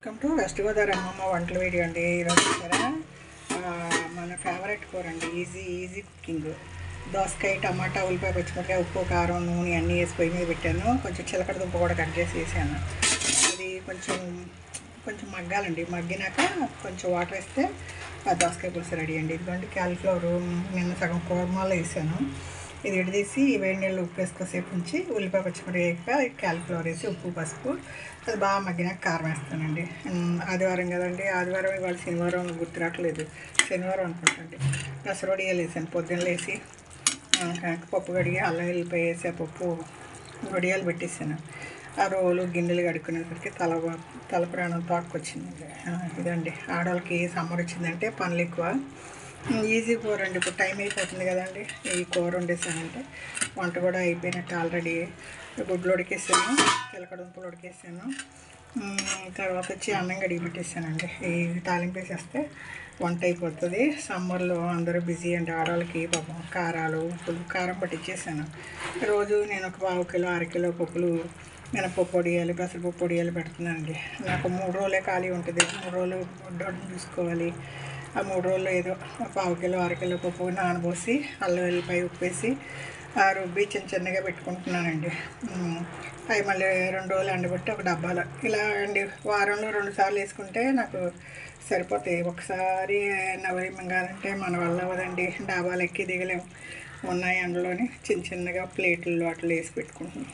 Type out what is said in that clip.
Welcome to west Godavari అమ్మమ్మ వంటల video అండి. ఈరోజు చూసారా మన ఫేవరెట్ కూర అండి. Easy cooking. దోసకాయ, టమాటా, ఉల్లిపాయ, పచ్చిమిరపకాయ, ఉప్పు, కారం, నూనె అన్నీ వేసి పొయ్యి మీద పెట్టాను. కొంచెం చిలకడ దుంప కూడా కట్ చేసి వేసాను. అది కొంచెం మగ్గాలండి. మగ్గినాక కొంచెం వాటర్ వేస్తే దోసకాయ పులుసు రెడీ అండి. ఇదిగోండి క్యాలీఫ్లవర్ నిన్న సగం కూరమాలో వేసాను. ఇది విడదీసి వేడి నీళ్ళు ఉప్పు వేసుకోసేపు ఉంచి ఉల్లిపాయ పచ్చిమిరపకాయ క్యాలీఫ్లవర్ వేసి ఉప్పు పసుపు అది బాగా మగ్గినాక కారం వేస్తానండి. ఆదివారం కదండి, ఆదివారం ఇవాళ శనివారం గుర్తురాట్లేదు, శనివారం అనుకుంటాండి. వడియాలు వేసాను. పొద్దున్న లేసి పప్పు కడిగి అల్లం వెల్లిపాయ వేసి ఆ పప్పు వడియాలు పెట్టేసాను. ఆ రోలు గిన్నెలు కడుక్కునేసరికి తల ప్రాణం తోక్కొచ్చిందండి. ఇదండి ఆడవాళ్ళకి సమ్మర్ వచ్చిందంటే పనులు ఎక్కువ. ఈజీ కూర అండి. ఇప్పుడు టైం అయిపోతుంది కదండి. ఈ కూర వండేసానంటే వంట కూడా అయిపోయినట్టు. ఆల్రెడీ గుడ్లు ఉడికేసాను, చిలకడ దుంపలు ఉడికేసాను. తర్వాత వచ్చి అన్నం కడిగి పెట్టేసానండి. ఈ తాలింపు వేసేస్తే వంట అయిపోతుంది. సమ్మర్లో అందరూ బిజీ అండి. ఆడవాళ్ళకి పాపం కారాలు ఉప్పులు కారం పట్టించేసాను. రోజు నేను ఒక 1/2 కిలో 1/2 కిలో పప్పులు మినపప్పు వడియాలు పెసరపప్పు వడియాలు పెడుతున్నానండి. నాకు 3 రోజులే ఖాళీ ఉంటుంది. 3 రోజులు దొడ్డు చూసుకోవాలి. ఆ 3 రోజుల్లో ఏదో 1/2 కిలో 1/2 కిలో పప్పు నానబోసి అల్లం వెల్లిపాయ ఉప్పేసి రుబ్బి చిన్నగా పెట్టుకుంటున్నానండి. అవి మళ్ళీ 2 రోజులు ఎండబెట్టి ఒక డబ్బాలో ఇలా అండి. వారంలో 2 సార్లు వేసుకుంటే నాకు సరిపోతాయి. ఒకసారి నవరి మింగాలంటే మన వల్ల అవ్వదండి. డాబాలు ఎక్కి దిగలేము. ఉన్నాయి ఎండలోని చిన్నగా ప్లేట్లు అట్లా వేసి పెట్టుకుంటున్నాం.